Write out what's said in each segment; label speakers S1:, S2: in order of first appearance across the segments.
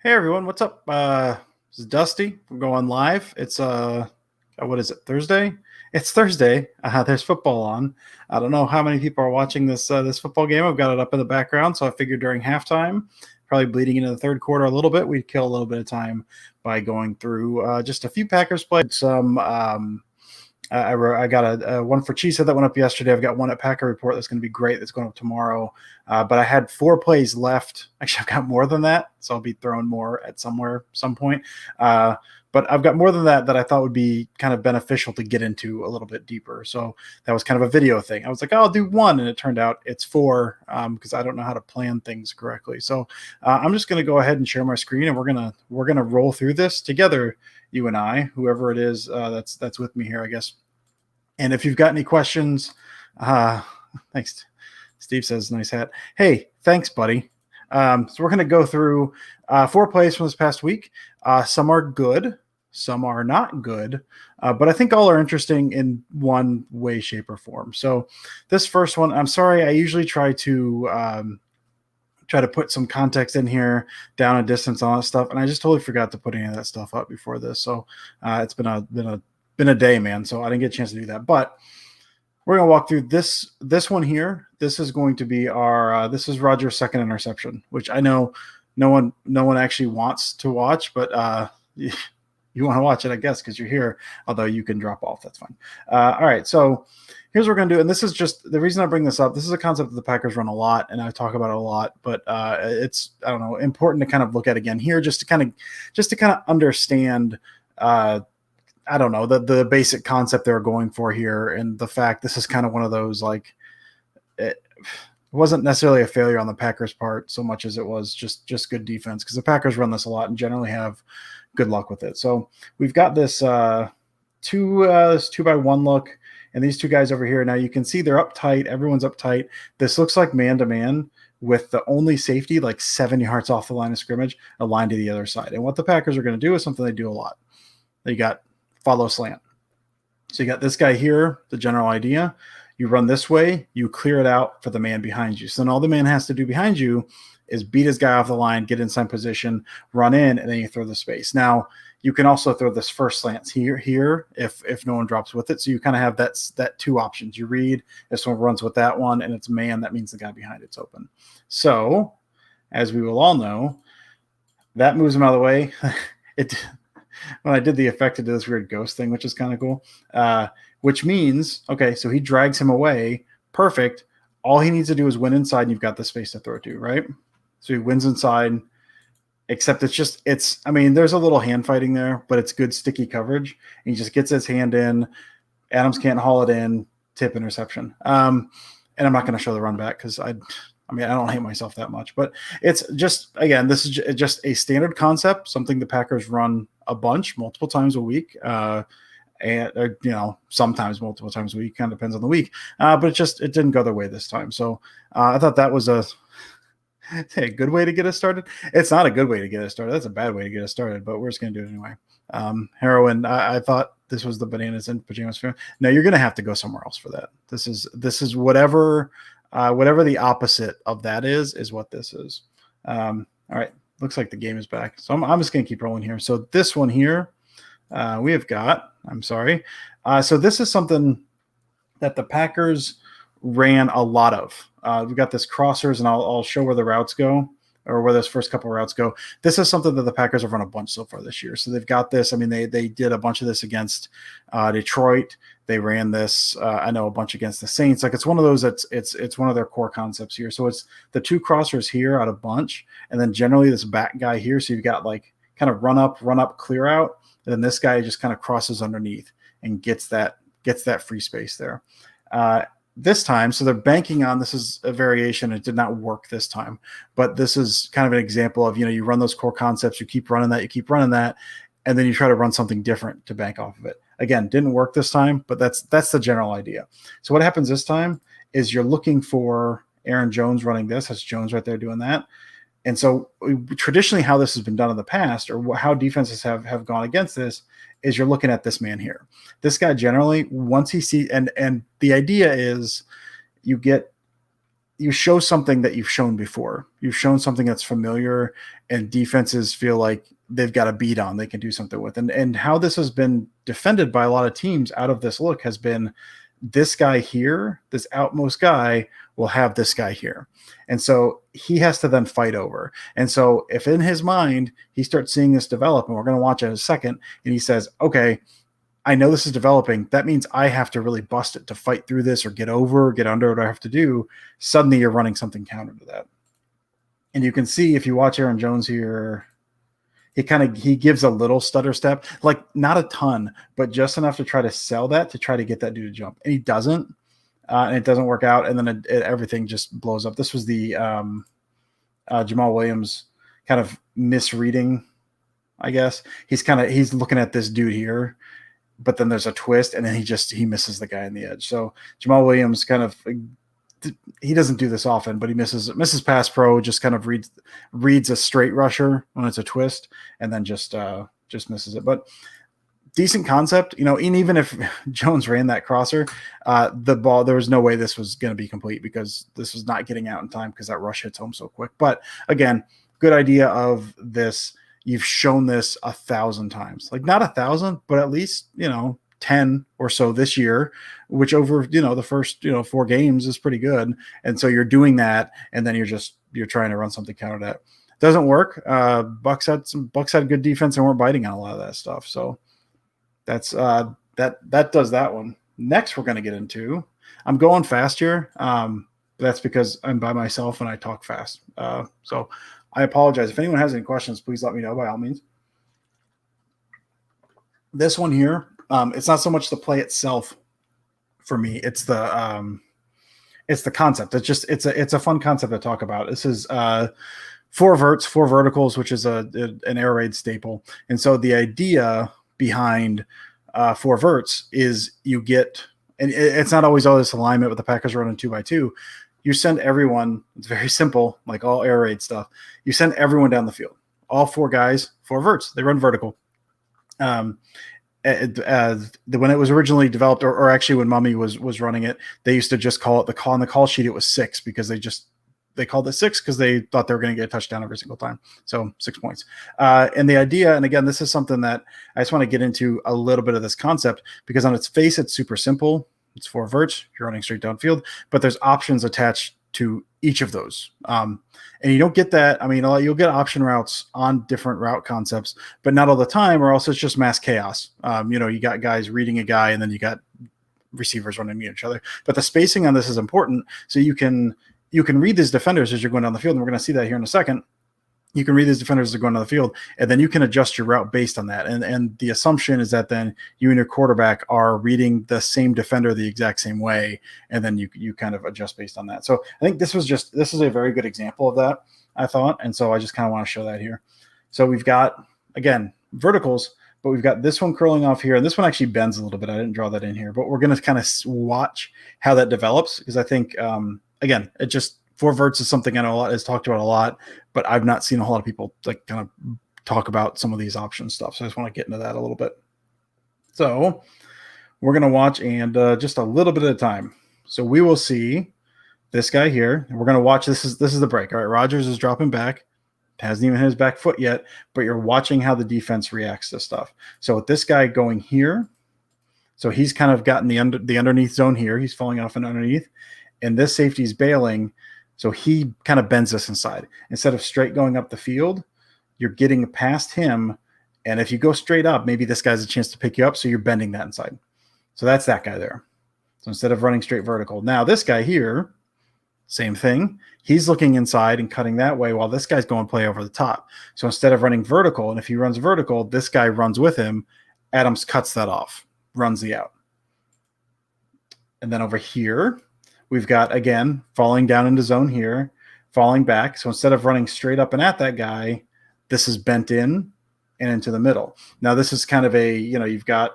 S1: Hey everyone, what's up? This is Dusty. We're going live. It's what is it? Thursday? It's Thursday. There's football on. I don't know how many people are watching this football game. I've got it up in the background, so I figured during halftime, probably bleeding into the third quarter a little bit, we'd kill a little bit of time by going through just a few Packers plays. I got a one for Cheesehead that went up yesterday. I've got one at Packer Report that's going to be great. That's going up tomorrow. But I had 4 plays left. Actually, I've got more than that, so I'll be throwing more at some point. But I've got more than that I thought would be kind of beneficial to get into a little bit deeper. So that was kind of a video thing. I was like, oh, I'll do 1, and it turned out it's 4 because I don't know how to plan things correctly. So I'm just going to go ahead and share my screen, and we're gonna roll through this together, you and I, whoever it is that's with me here, I guess. And if you've got any questions, thanks. Steve says, nice hat. Hey, thanks, buddy. So we're going to go through 4 plays from this past week. Some are good, some are not good, but I think all are interesting in one way, shape, or form. So this first one, I'm sorry, I usually try to put some context in here, down a distance, all that stuff, and I just totally forgot to put any of that stuff up before this. So it's been a day, man. So I didn't get a chance to do that, but we're going to walk through this one here. This is going to be our this is Rodgers' second interception, which I know no one actually wants to watch, but you want to watch it, I guess, because you're here, although you can drop off. That's fine. All right. So here's what we're going to do. And this is just the reason I bring this up. This is a concept that the Packers run a lot, and I talk about it a lot, but it's, I don't know, important to kind of look at again here, just to kind of understand, I don't know, the basic concept they're going for here, and the fact this is kind of one of those, like, it wasn't necessarily a failure on the Packers' part so much as it was just good defense, because the Packers run this a lot and generally have good luck with it. So we've got this 2-by-1 look, and these 2 guys over here. Now you can see they're uptight. Everyone's uptight. This looks like man-to-man with the only safety like 7 yards off the line of scrimmage, aligned to the other side. And what the Packers are going to do is something they do a lot. They got follow slant. So you got this guy here, the general idea. You run this way, you clear it out for the man behind you. So then all the man has to do behind you is beat his guy off the line, get inside position, run in, and then you throw the space. Now, you can also throw this first slants here if no one drops with it. So you kind of have that 2 options. You read, if someone runs with that one and it's man, that means the guy behind it's open. So, as we will all know, that moves him out of the way. When I did the effect, it did this weird ghost thing, which is kind of cool. Which means, okay, so he drags him away. Perfect. All he needs to do is win inside, and you've got the space to throw to, right? So he wins inside, except I mean, there's a little hand fighting there, but it's good sticky coverage. And he just gets his hand in. Adams can't haul it in. Tip interception. And I'm not going to show the run back because I don't hate myself that much, but it's just, again, this is just a standard concept, something the Packers run a bunch, multiple times a week, and sometimes multiple times a week, kind of depends on the week. But it didn't go their way this time. So I thought that was a good way to get us started. It's not a good way to get us started. That's a bad way to get us started, but we're just going to do it anyway. Heroin, I thought this was the bananas in pajamas film. No, you're going to have to go somewhere else for that. This is whatever the opposite of that is what this is. All right. Looks like the game is back. So I'm just going to keep rolling here. So this one here, we have got, I'm sorry. So this is something that the Packers ran a lot of. We've got this crossers, and I'll show where the routes go, or where those first couple of routes go. This is something that the Packers have run a bunch so far this year. So they've got this. I mean, they did a bunch of this against Detroit. They ran this, I know, a bunch against the Saints. Like, it's one of those it's one of their core concepts here. So it's the 2 crossers here out of bunch, and then generally this back guy here. So you've got like kind of run up, clear out, and then this guy just kind of crosses underneath and gets that free space there. This time, so they're banking on, this is a variation. It did not work this time, but this is kind of an example of, you run those core concepts, you keep running that, and then you try to run something different to bank off of it. Again, didn't work this time, but that's the general idea. So what happens this time is you're looking for Aaron Jones running this. That's Jones right there doing that. And so traditionally how this has been done in the past, or how defenses have gone against this, is you're looking at this man here. This guy generally, once he sees, and the idea is you get you show something that you've shown before. You've shown something that's familiar, and defenses feel like they've got a beat on, they can do something with. And how this has been defended by a lot of teams out of this look has been this guy here, this outmost guy will have this guy here. And so he has to then fight over. And so if in his mind, he starts seeing this develop, and we're going to watch it in a second, and he says, okay, I know this is developing. That means I have to really bust it to fight through this or get over, or get under what I have to do. Suddenly you're running something counter to that. And you can see if you watch Aaron Jones here, he gives a little stutter step, like not a ton, but just enough to try to sell that, to try to get that dude to jump. And he doesn't, and it doesn't work out. And then everything just blows up. This was the Jamal Williams kind of misreading, I guess. He's looking at this dude here, but then there's a twist, and then he misses the guy on the edge. So Jamal Williams he doesn't do this often, but he misses pass pro, just kind of reads a straight rusher when it's a twist, and then just misses it. But decent concept, and even if Jones ran that crosser, the ball, there was no way this was going to be complete, because this was not getting out in time, because that rush hits home so quick. But again, good idea of this. You've shown this 1,000 times, like not 1,000, but at least, 10 or so this year, which over, the first, 4 games is pretty good. And so you're doing that, and then you're trying to run something counter that doesn't work. Bucks had good defense and weren't biting on a lot of that stuff. So that's that does that one. Next, we're going to get into, I'm going fast here. That's because I'm by myself and I talk fast. So I apologize. If anyone has any questions, please let me know by all means. This one here, it's not so much the play itself for me. It's the concept. It's a fun concept to talk about. This is 4 verts, 4 verticals, which is an air raid staple. And so the idea behind 4 verts is you get, and it's not always all this alignment with the Packers running 2x2. You send everyone, it's very simple, like all air raid stuff. You send everyone down the field. All 4 guys, 4 verts. They run vertical. When it was originally developed, or actually when Mummy was running it, they used to just call it on the call sheet, it was 6, because they called it 6 because they thought they were going to get a touchdown every single time. So 6 points. And the idea, and again, this is something that I just want to get into a little bit of this concept, because on its face, it's super simple. It's 4 verts. You're running straight downfield, but there's options attached to each of those. And you don't get that. I mean, you'll get option routes on different route concepts, but not all the time, or else it's just mass chaos. You got guys reading a guy, and then you got receivers running into each other. But the spacing on this is important, so you can read these defenders as you're going down the field, and we're going to see that here in a second. You can read these defenders as they're going down the field, and then you can adjust your route based on that. And the assumption is that then you and your quarterback are reading the same defender the exact same way, and then you kind of adjust based on that. So I think this is a very good example of that, I thought. And so I just kind of want to show that here. So we've got, again, verticals, but we've got this one curling off here, and this one actually bends a little bit. I didn't draw that in here, but we're going to kind of watch how that develops, because I think, again, it just, 4 verts is something I know a lot is talked about a lot, but I've not seen a whole lot of people like kind of talk about some of these option stuff. So I just want to get into that a little bit. So we're going to watch, and just a little bit at a time. So we will see this guy here, and we're going to watch. This is the break. All right. Rodgers is dropping back. Hasn't even hit his back foot yet, but you're watching how the defense reacts to stuff. So with this guy going here, so he's kind of gotten the underneath zone here. He's falling off and underneath, and this safety's bailing. So he kind of bends this inside. Instead of straight going up the field, you're getting past him. And if you go straight up, maybe this guy's a chance to pick you up. So you're bending that inside. So that's that guy there. So instead of running straight vertical, now this guy here, same thing. He's looking inside and cutting that way while this guy's going play over the top. So instead of running vertical, and if he runs vertical, this guy runs with him. Adams cuts that off, runs the out. And then over here, we've got, again, falling down into zone here, falling back. So instead of running straight up and at that guy, this is bent in and into the middle. Now this is kind of you've got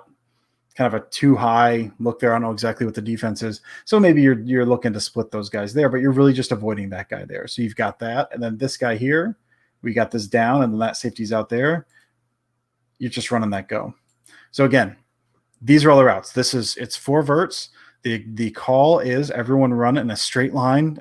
S1: kind of a too high look there. I don't know exactly what the defense is. So maybe you're looking to split those guys there, but you're really just avoiding that guy there. So you've got that. And then this guy here, we got this down, and then that safety's out there. You're just running that go. So again, these are all the routes. It's 4 verts. The call is everyone run in a straight line.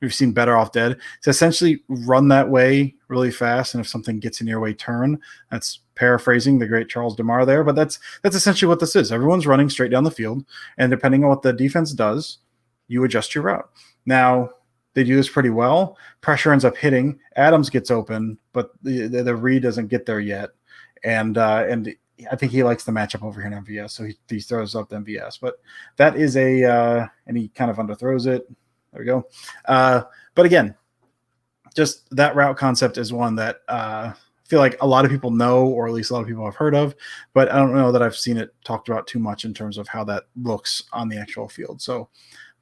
S1: We've seen Better Off Dead. So essentially run that way really fast, and if something gets in your way, turn. That's paraphrasing the great Charles DeMar there, but that's essentially what this is. Everyone's running straight down the field, and depending on what the defense does, you adjust your route. Now, they do this pretty well. Pressure ends up hitting. Adams gets open, but the read doesn't get there yet. And I think he likes the matchup over here in MVS, so he throws up the MVS. But that is and he kind of underthrows it. There we go. But again, just that route concept is one that I feel like a lot of people know, or at least a lot of people have heard of, but I don't know that I've seen it talked about too much in terms of how that looks on the actual field. So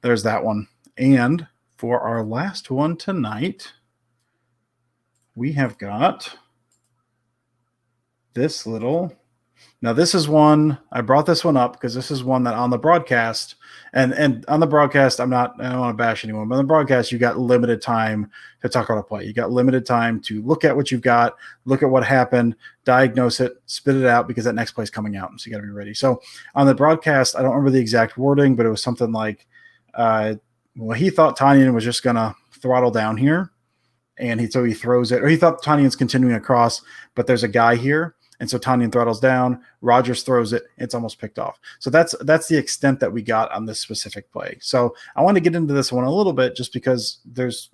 S1: there's that one. And for our last one tonight, we have got this little. Now, this is one, I brought this one up because this is one that on the broadcast, and on the broadcast, I don't want to bash anyone, but on the broadcast, you got limited time to talk about a play. You got limited time to look at what you've got, look at what happened, diagnose it, spit it out, because that next play is coming out. So you got to be ready. So on the broadcast, I don't remember the exact wording, but it was something like, he thought Tonyan was just going to throttle down here, and so he throws it, or he thought Tonyan's continuing across, but there's a guy here. And so Tonyan throttles down, Rodgers throws it, it's almost picked off. So that's the extent that we got on this specific play. So I want to get into this one a little bit just because there's,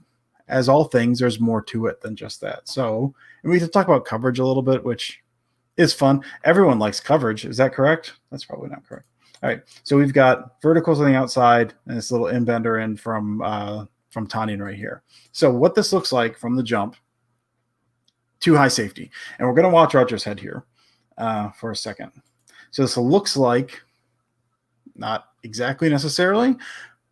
S1: as all things, there's more to it than just that. So and we can talk about coverage a little bit, which is fun. Everyone likes coverage. Is that correct? That's probably not correct. All right. So we've got verticals on the outside and this little in-bender in from Tonyan right here. So what this looks like from the jump, too high safety. And we're going to watch Rodgers' head here for a second. So this looks like, not exactly necessarily,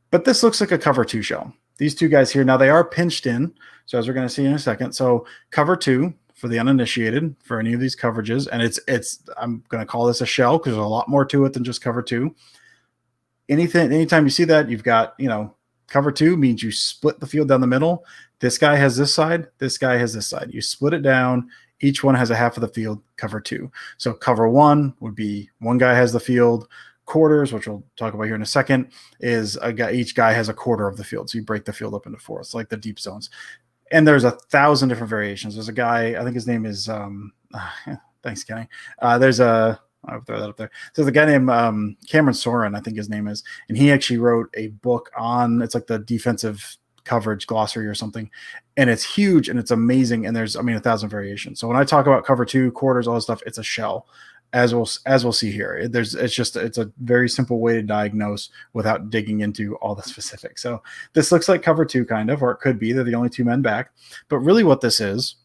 S1: but this looks like a cover 2 shell. These two guys here, now they are pinched in. So as we're going to see in a second. So cover 2 for the uninitiated for any of these coverages. And it's I'm going to call this a shell because there's a lot more to it than just cover 2. Anytime you see that, you've got, cover 2 means you split the field down the middle. This guy has this side. This guy has this side. You split it down. Each one has a half of the field, cover 2. So cover 1 would be one guy has the field. Quarters, which we'll talk about here in a second, is each guy has a quarter of the field. So you break the field up into 4. It's like the deep zones. And there's 1,000 different variations. There's a guy, I think his name is, thanks, Kenny. I'll throw that up there. So the guy named Cameron Soren, I think his name is, and he actually wrote a book on, it's like the defensive coverage glossary or something, and it's huge and it's amazing. And there's, 1,000 variations. So when I talk about cover 2, quarters, all this stuff, it's a shell, as we'll see here. It's a very simple way to diagnose without digging into all the specifics. So this looks like cover 2 kind of, or it could be they're the only 2 men back, but really what this is,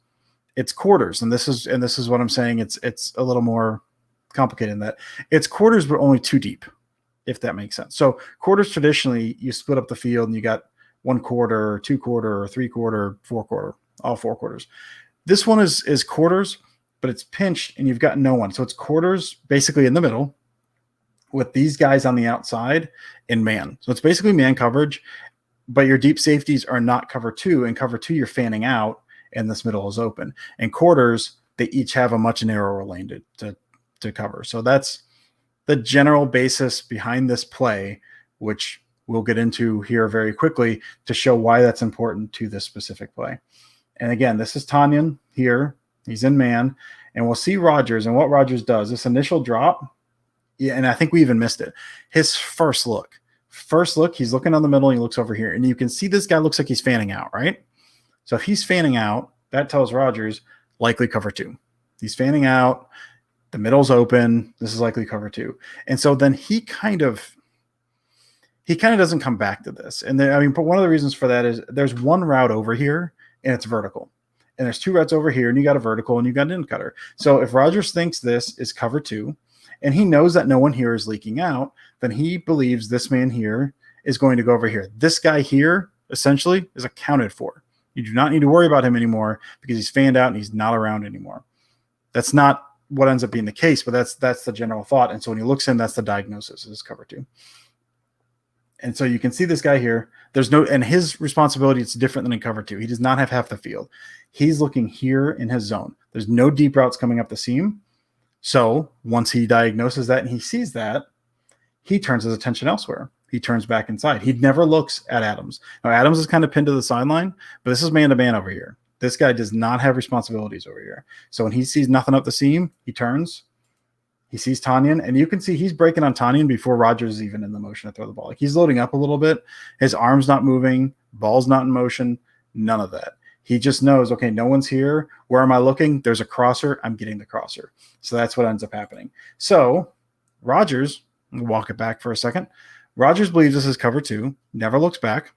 S1: it's quarters. And this is what I'm saying. It's a little more complicated in that it's quarters, but only 2 deep, if that makes sense. So quarters, traditionally you split up the field and you got 1 quarter, 2 quarter, 3 quarter, 4 quarter, all 4 quarters. This one is quarters, but it's pinched and you've got no one. So it's quarters basically in the middle with these guys on the outside in man. So it's basically man coverage, but your deep safeties are not cover 2. And cover 2, you're fanning out and this middle is open. And quarters, they each have a much narrower lane to cover. So that's the general basis behind this play, which we'll get into here very quickly to show why that's important to this specific play. And again, this is Tonyan here. He's in man, and we'll see Rodgers and what Rodgers does. This initial drop, and I think we even missed it. His first look, he's looking on the middle and he looks over here, and you can see this guy looks like he's fanning out, right? So if he's fanning out, that tells Rodgers likely cover 2. He's fanning out. The middle's open. This is likely cover 2. And so then he kind of doesn't come back to this. And but one of the reasons for that is there's one route over here and it's vertical. And there's 2 routes over here and you got a vertical and you got an in cutter. So if Rodgers thinks this is cover 2 and he knows that no one here is leaking out, then he believes this man here is going to go over here. This guy here essentially is accounted for. You do not need to worry about him anymore because he's fanned out and he's not around anymore. That's not what ends up being the case, but that's the general thought. And so when he looks in, that's the diagnosis, is cover 2. And so you can see this guy here. And his responsibility, it's different than in cover 2. He does not have half the field. He's looking here in his zone. There's no deep routes coming up the seam. So once he diagnoses that and he sees that, he turns his attention elsewhere. he turns back inside. He never looks at Adams. Now, Adams is kind of pinned to the sideline, but this is man-to-man over here. This guy does not have responsibilities over here. So when he sees nothing up the seam, he turns. He sees Tonyan, and you can see he's breaking on Tonyan before Rodgers is even in the motion to throw the ball. Like, he's loading up a little bit. His arm's not moving. Ball's not in motion. None of that. He just knows, okay, no one's here. Where am I looking? There's a crosser. I'm getting the crosser. So that's what ends up happening. So Rodgers, we'll walk it back for a second. Rodgers believes this is cover 2, never looks back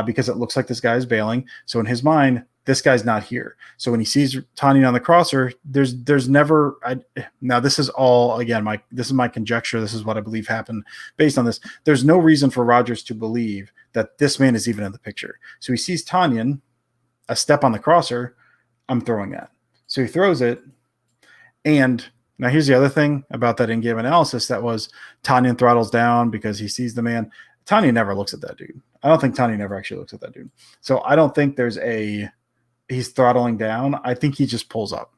S1: because it looks like this guy is bailing. So in his mind, this guy's not here. So when he sees Tonyan on the crosser, there's never now this is all, again, this is my conjecture. This is what I believe happened based on this. There's no reason for Rodgers to believe that this man is even in the picture. So he sees Tonyan a step on the crosser. I'm throwing that. So he throws it. And now here's the other thing about that in-game analysis. That was Tonyan throttles down because he sees the man. Tonyan never looks at that dude. I don't think Tonyan ever actually looks at that dude. So I don't think he's throttling down. I think he just pulls up.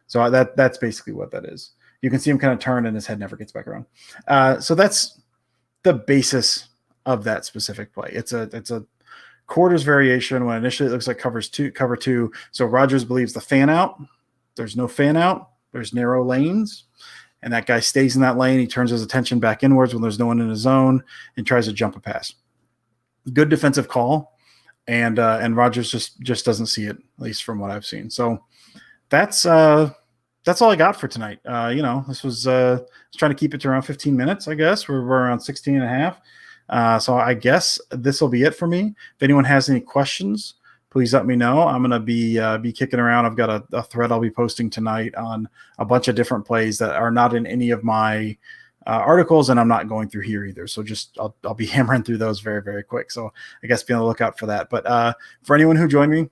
S1: So that's basically what that is. You can see him kind of turn and his head never gets back around. So that's the basis of that specific play. It's a quarters variation when initially it looks like cover 2. So Rodgers believes the fan out. There's no fan out. There's narrow lanes. And that guy stays in that lane. He turns his attention back inwards when there's no one in his zone and tries to jump a pass. Good defensive call. And Rodgers just doesn't see it, at least from what I've seen. So that's all I got for tonight. This was trying to keep it to around 15 minutes, I guess. We're around 16 and a half. So I guess this will be it for me. If anyone has any questions, please let me know. I'm going to be kicking around. I've got a thread I'll be posting tonight on a bunch of different plays that are not in any of my articles, and I'm not going through here either. So I'll be hammering through those very, very quick. So I guess be on the lookout for that. But for anyone who joined me,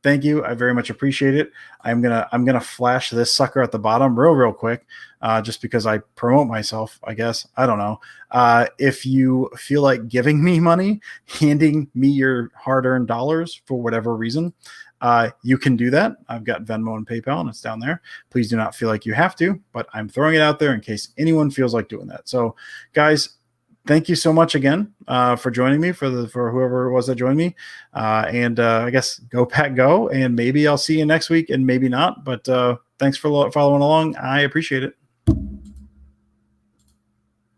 S1: thank you. I very much appreciate it. I'm gonna flash this sucker at the bottom real quick, just because I promote myself, I guess. I don't know. If you feel like giving me money, handing me your hard-earned dollars for whatever reason, you can do that. I've got Venmo and PayPal, and it's down there. Please do not feel like you have to, but I'm throwing it out there in case anyone feels like doing that. So, guys, thank you so much again for joining me, for whoever it was that joined me. I guess go Pack Go, and maybe I'll see you next week and maybe not. But thanks for following along. I appreciate it.